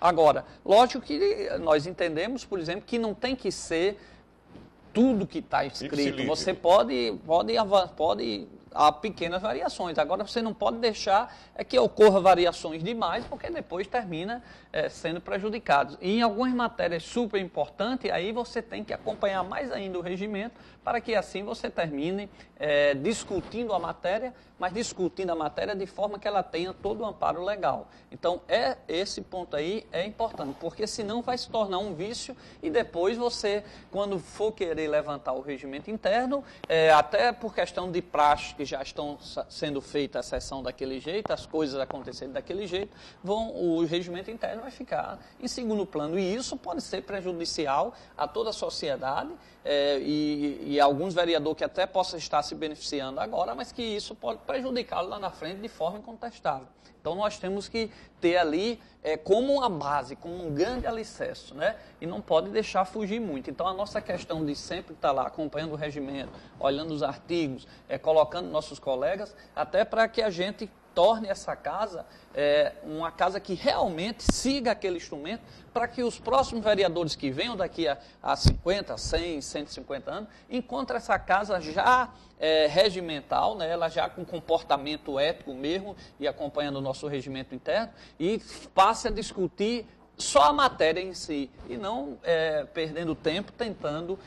Agora, lógico que nós entendemos, por exemplo, que não tem que ser tudo que está escrito. Você pode há pequenas variações. Agora, você não pode deixar que ocorra variações demais, porque depois termina sendo prejudicado. E em algumas matérias super importantes, aí você tem que acompanhar mais ainda o regimento, para que assim você termine discutindo a matéria, mas discutindo a matéria de forma que ela tenha todo o amparo legal. Então, esse ponto aí é importante, porque senão vai se tornar um vício e depois você, quando for querer levantar o regimento interno, até por questão de praxe, que já estão sendo feitas a sessão daquele jeito, as coisas acontecendo daquele jeito, o regimento interno vai ficar em segundo plano. E isso pode ser prejudicial a toda a sociedade e alguns vereadores que até possam estar se beneficiando agora, mas que isso pode prejudicá-lo lá na frente de forma incontestável. Então, nós temos que ter ali como uma base, como um grande alicerce, né? E não pode deixar fugir muito. Então, a nossa questão de sempre estar lá acompanhando o regimento, olhando os artigos, colocando nossos colegas, até para que a gente torne essa casa uma casa que realmente siga aquele instrumento, para que os próximos vereadores que venham daqui a 50, 100, 150 anos, encontrem essa casa já regimental, né, ela já com comportamento ético mesmo, e acompanhando o nosso regimento interno, e passe a discutir só a matéria em si, e não perdendo tempo tentando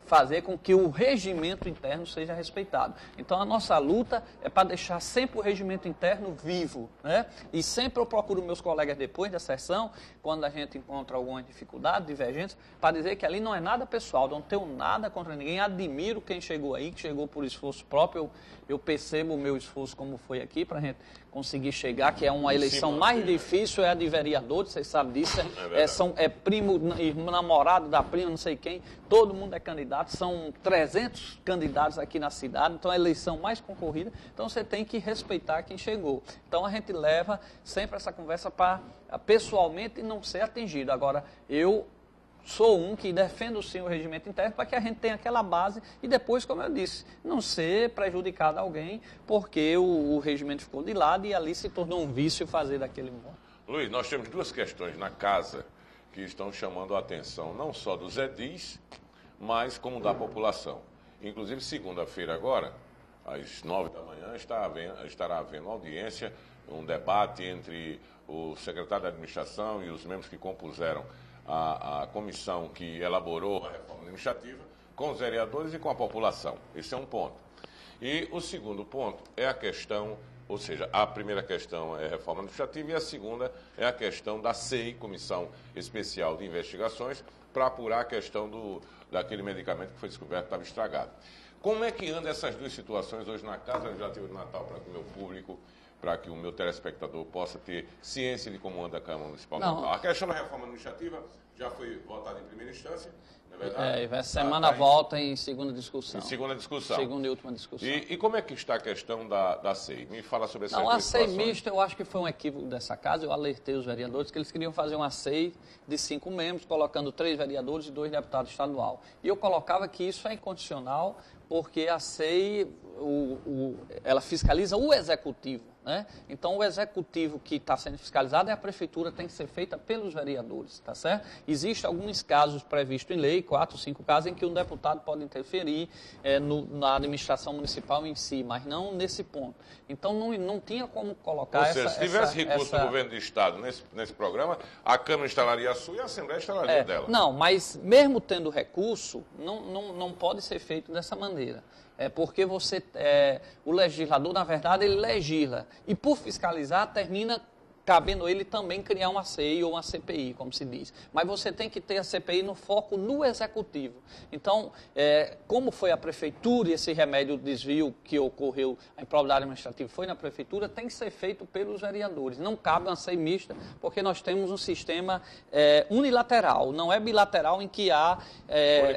fazer com que o regimento interno seja respeitado. Então, a nossa luta é para deixar sempre o regimento interno vivo, né? E sempre eu procuro meus colegas depois da sessão, quando a gente encontra alguma dificuldade, divergência, para dizer que ali não é nada pessoal, não tenho nada contra ninguém, admiro quem chegou aí, que chegou por esforço próprio, eu percebo o meu esforço como foi aqui, para a gente conseguir chegar, que é uma eleição mais difícil, é a de vereadores, vocês sabem disso, é primo, namorado da prima, não sei quem, todo mundo é candidato, são 300 candidatos aqui na cidade, então é a eleição mais concorrida, então você tem que respeitar quem chegou. Então a gente leva sempre essa conversa para pessoalmente não ser atingido. Agora, eu sou um que defendo sim o regimento interno para que a gente tenha aquela base e depois, como eu disse, não ser prejudicado a alguém porque o regimento ficou de lado e ali se tornou um vício fazer daquele modo. Luiz, nós temos duas questões na casa que estão chamando a atenção, não só dos edis, mas como da população. Inclusive, segunda-feira agora, às 9 da manhã, estará havendo audiência, um debate entre o secretário da administração e os membros que compuseram a comissão que elaborou a reforma administrativa, com os vereadores e com a população. Esse é um ponto. E o segundo ponto é a questão, ou seja, a primeira questão é a reforma administrativa e a segunda é a questão da CEI, Comissão Especial de Investigações, para apurar a questão daquele medicamento que foi descoberto que estava estragado. Como é que andam essas duas situações hoje na Casa Legislativa de Natal para que o meu público, para que o meu telespectador possa ter ciência de como anda a Câmara Municipal de Natal? A questão da reforma administrativa já foi votada em primeira instância, não é verdade? Essa semana volta em segunda discussão. Em segunda discussão. Segunda e última discussão. E como é que está a questão da CEI? Me fala sobre essa questão. A CEI mista, eu acho que foi um equívoco dessa casa. Eu alertei os vereadores que eles queriam fazer uma CEI de 5 membros, colocando 3 vereadores e 2 deputados estadual. E eu colocava que isso é incondicional, porque a CEI, ela fiscaliza o executivo, né? Então, o executivo que está sendo fiscalizado é a prefeitura, tem que ser feita pelos vereadores, tá certo? Existem alguns casos previstos em lei, 4, 5 casos, em que um deputado pode interferir na administração municipal em si, mas não nesse ponto. Então, não tinha como colocar essa... Ou seja, se tivesse recurso do governo do Estado nesse programa, a Câmara instalaria a sua e a Assembleia instalaria dela. Não, mas mesmo tendo recurso, não pode ser feito dessa maneira. Porque o legislador, na verdade, ele legisla. E por fiscalizar, termina cabendo ele também criar uma CEI ou uma CPI, como se diz. Mas você tem que ter a CPI no foco no executivo. Então, como foi a prefeitura e esse remédio desvio que ocorreu, a improbidade administrativa foi na prefeitura, tem que ser feito pelos vereadores. Não cabe uma CEI mista, porque nós temos um sistema unilateral, não é bilateral em que há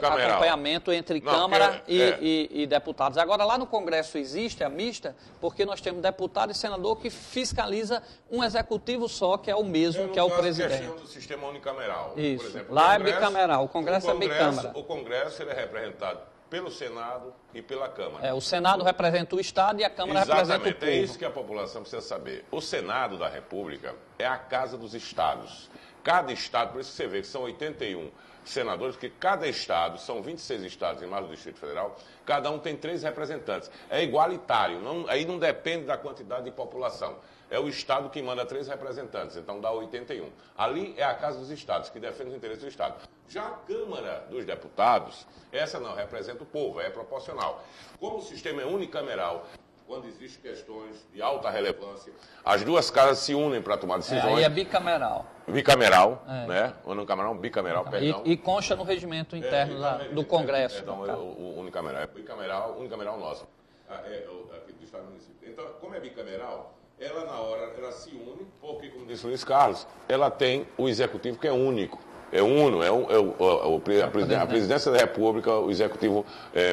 acompanhamento entre Câmara e deputados. Agora, lá no Congresso existe a mista, porque nós temos deputado e senador que fiscaliza um executivo só, que é o mesmo, que é o presidente. A questão do sistema unicameral. Isso. Por exemplo, lá é bicameral, o Congresso é bicâmara. O Congresso ele é representado pelo Senado e pela Câmara. O Senado representa o Estado e a Câmara representa o povo. É isso que a população precisa saber. O Senado da República é a casa dos estados. Cada estado, por isso que você vê que são 81 senadores, porque cada estado, são 26 estados em mais do Distrito Federal, cada um tem 3 representantes. É igualitário, aí não depende da quantidade de população. É o estado que manda 3 representantes, então dá 81. Ali é a casa dos estados, que defende os interesses do estado. Já a Câmara dos Deputados, essa não, representa o povo, é proporcional. Como o sistema é unicameral, quando existem questões de alta relevância, as duas casas se unem para tomar decisões. Aí é bicameral. Bicameral, né? Unicameral, bicameral, perdão. E consta no regimento interno do Congresso. Perdão, o unicameral. É unicameral nosso. Aqui do Estado do município. Então, como é bicameral, ela na hora, ela se une, porque, como disse o Luiz Carlos, ela tem o executivo que é único. É uno, a presidência da República, o executivo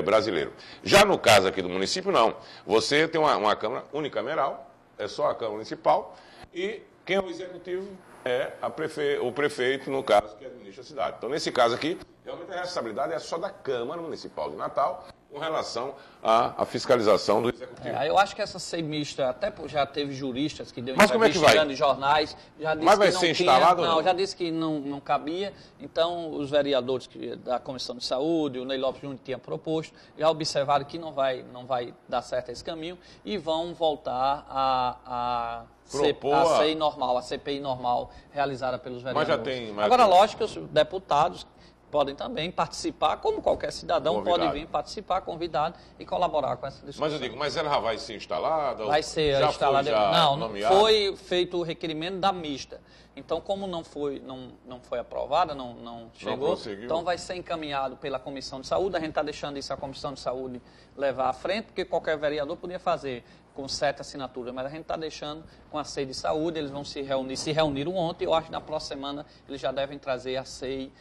brasileiro. Já no caso aqui do município, não. Você tem uma Câmara unicameral, é só a Câmara Municipal, e quem é o executivo é o prefeito, no caso, que administra a cidade. Então, nesse caso aqui, realmente a responsabilidade é só da Câmara Municipal de Natal, com relação à fiscalização do Executivo. Eu acho que essa SEI mista, até já teve juristas que deu entrevista em grandes jornais, já disse Mas vai que não ser instalado? Não, já disse que não cabia. Então, os vereadores da Comissão de Saúde, o Ney Lopes Júnior tinha proposto, já observaram que não vai dar certo esse caminho e vão voltar a SEI normal, a CPI normal, realizada pelos vereadores. Agora, lógico que os deputados podem também participar, como qualquer cidadão pode vir participar, convidado e colaborar com essa discussão. Mas eu digo, mas ela já vai ser instalada? Vai ser instalada. Não foi feito o requerimento da mista. Então, como não foi aprovada, não chegou, então vai ser encaminhado pela Comissão de Saúde. A gente está deixando isso a Comissão de Saúde levar à frente, porque qualquer vereador podia fazer com 7 assinaturas, mas a gente está deixando com a SEI de saúde, eles vão se reuniram ontem, eu acho que na próxima semana eles já devem trazer a SEI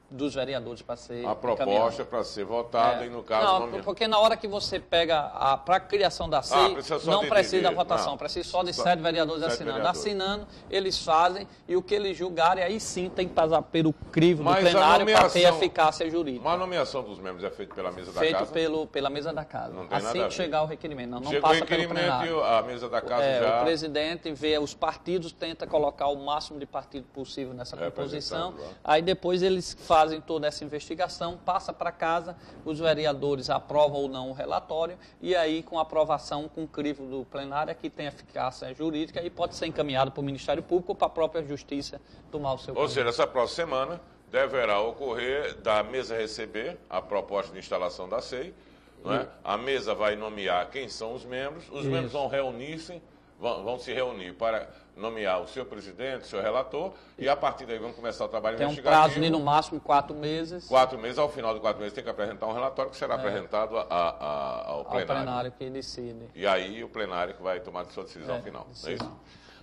dos vereadores para ser a proposta para ser votada e no caso... Porque na hora que você pega para a criação da SEI, não precisa da votação, precisa só de 7 vereadores assinando. Assinando, eles fazem e o que eles julgarem, aí sim tem que passar pelo crivo do plenário para ter eficácia jurídica. Mas a nomeação dos membros é feita pela mesa da casa? Feito pela mesa da casa. Não tem assim nada que chegar o requerimento, não Chegou passa o requerimento e a mesa da casa já... O presidente vê os partidos, tenta colocar o máximo de partido possível nessa composição, aí depois eles fazem toda essa investigação, passa para casa, os vereadores aprovam ou não o relatório, e aí com aprovação com crivo do plenário, que tem eficácia jurídica, e pode ser encaminhado para o Ministério Público ou para a própria Justiça tomar o seu Ou seja, essa próxima semana deverá ocorrer da mesa receber a proposta de instalação da SEI, não é? A mesa vai nomear quem são os membros membros vão reunir-se, vão se reunir para nomear o seu presidente, o seu relator, e a partir daí vamos começar o trabalho investigativo. Tem um prazo de, no máximo, 4 meses. 4 meses, ao final de 4 meses tem que apresentar um relatório que será apresentado ao plenário. Ao plenário que decide. E aí o plenário que vai tomar a sua decisão final. Não é isso?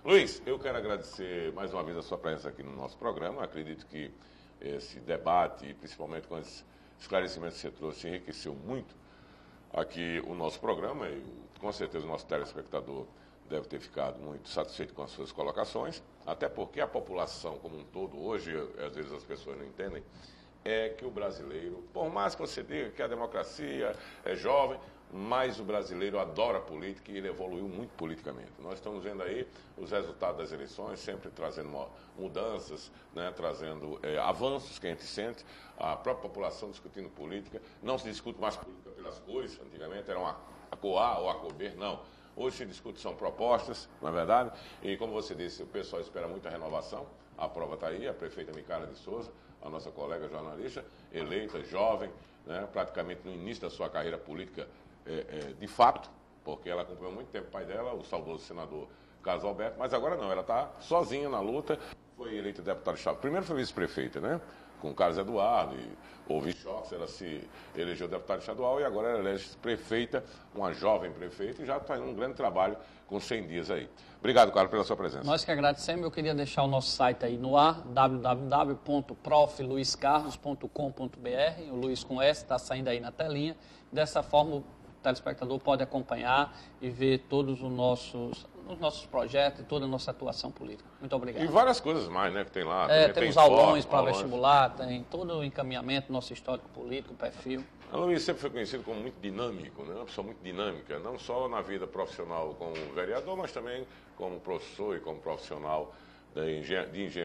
Luiz, eu quero agradecer mais uma vez a sua presença aqui no nosso programa. Acredito que esse debate, principalmente com esses esclarecimentos que você trouxe, enriqueceu muito aqui o nosso programa e com certeza o nosso telespectador deve ter ficado muito satisfeito com as suas colocações, até porque a população como um todo, hoje, às vezes as pessoas não entendem, é que o brasileiro, por mais que você diga que a democracia é jovem, mas o brasileiro adora política e ele evoluiu muito politicamente. Nós estamos vendo aí os resultados das eleições, sempre trazendo mudanças, né, trazendo avanços que a gente sente, a própria população discutindo política. Não se discute mais política pelas cores, antigamente era a cor A ou a cor B, não. Hoje se discute, são propostas, não é verdade? E como você disse, o pessoal espera muita renovação. A prova está aí, a prefeita Micaela de Souza, a nossa colega jornalista, eleita, jovem, né, praticamente no início da sua carreira política, de fato, porque ela acompanhou muito tempo o pai dela, o saudoso senador Carlos Alberto, mas agora não, ela está sozinha na luta, foi eleita deputada estadual. Primeiro foi vice-prefeita, né? Com Carlos Eduardo, e houve choques, ela se elegeu deputada estadual e agora ela elege prefeita, uma jovem prefeita, e já está fazendo um grande trabalho com 100 dias aí. Obrigado, Carlos, pela sua presença. Nós que agradecemos, eu queria deixar o nosso site aí no ar, www.profluiscarlos.com.br, o Luiz com S está saindo aí na telinha, dessa forma o telespectador pode acompanhar e ver todos os nossos projetos e toda a nossa atuação política. Muito obrigado. E várias coisas mais, né, que tem lá. Temos aulões para vestibular, tem todo o encaminhamento, nosso histórico político, perfil. Aloysio sempre foi conhecido como muito dinâmico, né? Uma pessoa muito dinâmica, não só na vida profissional como vereador, mas também como professor e como profissional de engenharia